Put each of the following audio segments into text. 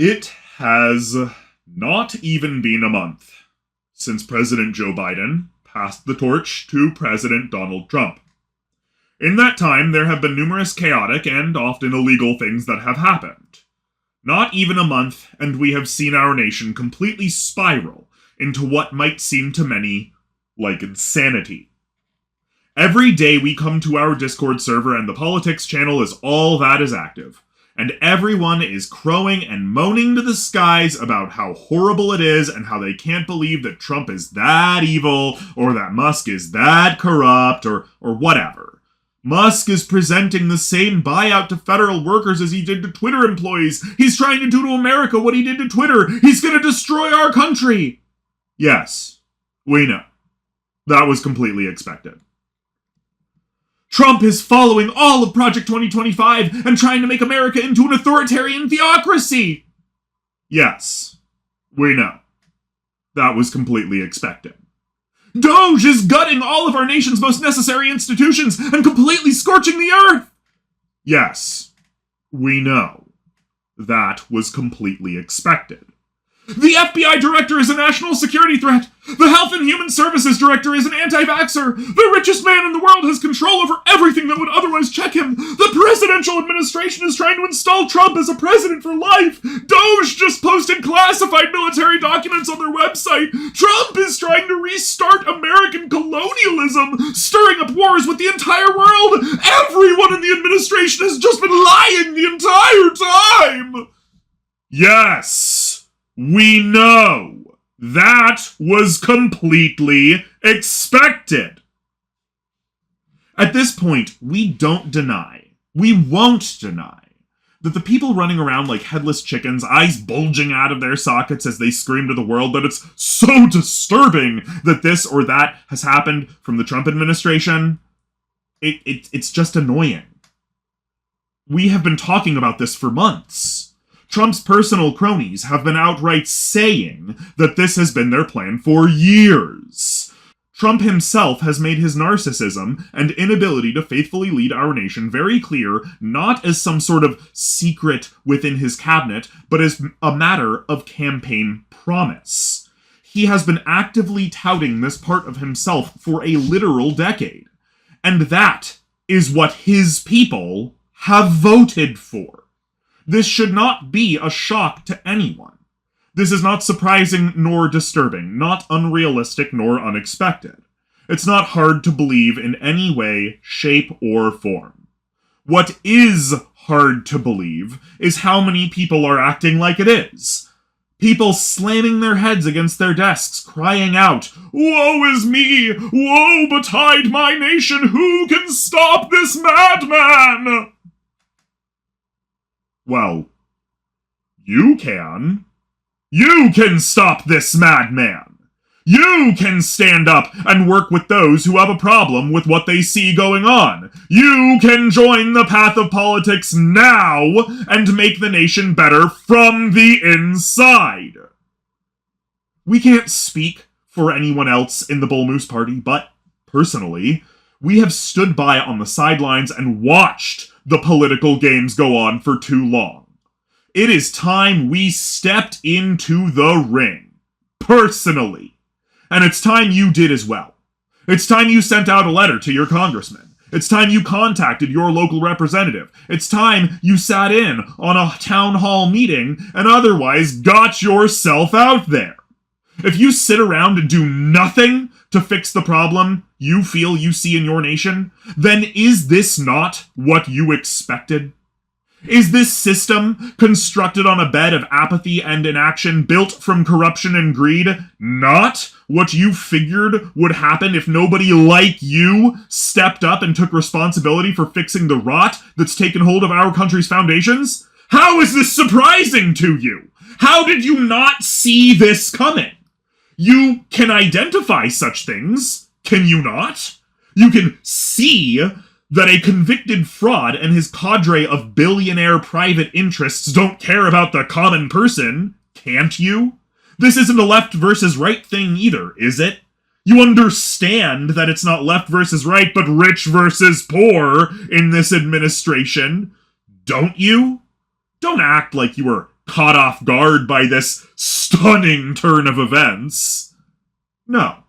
It has not even been a month since President Joe Biden passed the torch to President Donald Trump. In that time, there have been numerous chaotic and often illegal things that have happened. Not even a month, and we have seen our nation completely spiral into what might seem to many like insanity. Every day we come to our Discord server and the politics channel is all that is active, and everyone is crowing and moaning to the skies about how horrible it is and how they can't believe that Trump is that evil, or that Musk is that corrupt, or whatever. Musk is presenting the same buyout to federal workers as he did to Twitter employees. He's trying to do to America what he did to Twitter. He's going to destroy our country. Yes, we know. That was completely expected. Trump is following all of Project 2025 and trying to make America into an authoritarian theocracy. Yes, we know. That was completely expected. Doge is gutting all of our nation's most necessary institutions and completely scorching the earth. Yes, we know. That was completely expected. The FBI director is a national security threat. The Health and Human Services director is an anti-vaxxer. The richest man in the world has control over everything that would otherwise check him. The presidential administration is trying to install Trump as a president for life. Doge just posted classified military documents on their website. Trump is trying to restart American colonialism, stirring up wars with the entire world. Everyone in the administration has just been lying the entire time. Yes. We know. That was completely expected. At this point, we don't deny, we won't deny, that the people running around like headless chickens, eyes bulging out of their sockets as they scream to the world that it's so disturbing that this or that has happened from the Trump administration, it's just annoying. We have been talking about this for months. Trump's personal cronies have been outright saying that this has been their plan for years. Trump himself has made his narcissism and inability to faithfully lead our nation very clear, not as some sort of secret within his cabinet, but as a matter of campaign promise. He has been actively touting this part of himself for a literal decade. And that is what his people have voted for. This should not be a shock to anyone. This is not surprising nor disturbing, not unrealistic nor unexpected. It's not hard to believe in any way, shape, or form. What is hard to believe is how many people are acting like it is. People slamming their heads against their desks, crying out, "Woe is me! Woe betide my nation! Who can stop this madman?" Well, you can. You can stop this madman. You can stand up and work with those who have a problem with what they see going on. You can join the path of politics now and make the nation better from the inside. We can't speak for anyone else in the Bull Moose Party, but personally, we have stood by on the sidelines and watched the political games go on for too long. It is time we stepped into the ring. Personally. And it's time you did as well. It's time you sent out a letter to your congressman. It's time you contacted your local representative. It's time you sat in on a town hall meeting and otherwise got yourself out there. If you sit around and do nothing to fix the problem you feel you see in your nation, then is this not what you expected? Is this system, constructed on a bed of apathy and inaction, built from corruption and greed, not what you figured would happen if nobody like you stepped up and took responsibility for fixing the rot that's taken hold of our country's foundations? How is this surprising to you? How did you not see this coming? You can identify such things, can you not? You can see that a convicted fraud and his cadre of billionaire private interests don't care about the common person, can't you? This isn't a left versus right thing either, is it? You understand that it's not left versus right, but rich versus poor in this administration, don't you? Don't act like you were caught off guard by this stunning turn of events. No.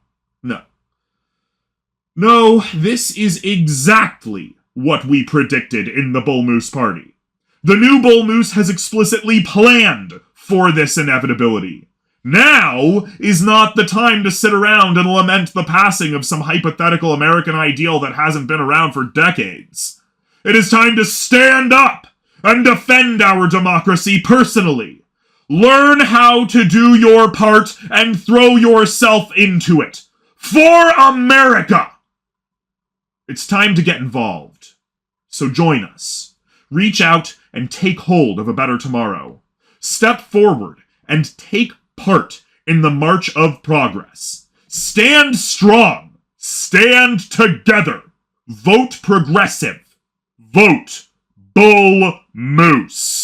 No, this is exactly what we predicted in the Bull Moose Party. The new Bull Moose has explicitly planned for this inevitability. Now is not the time to sit around and lament the passing of some hypothetical American ideal that hasn't been around for decades. It is time to stand up and defend our democracy personally. Learn how to do your part and throw yourself into it. For America! It's time to get involved. So join us. Reach out and take hold of a better tomorrow. Step forward and take part in the march of progress. Stand strong. Stand together. Vote progressive. Vote Bull Moose.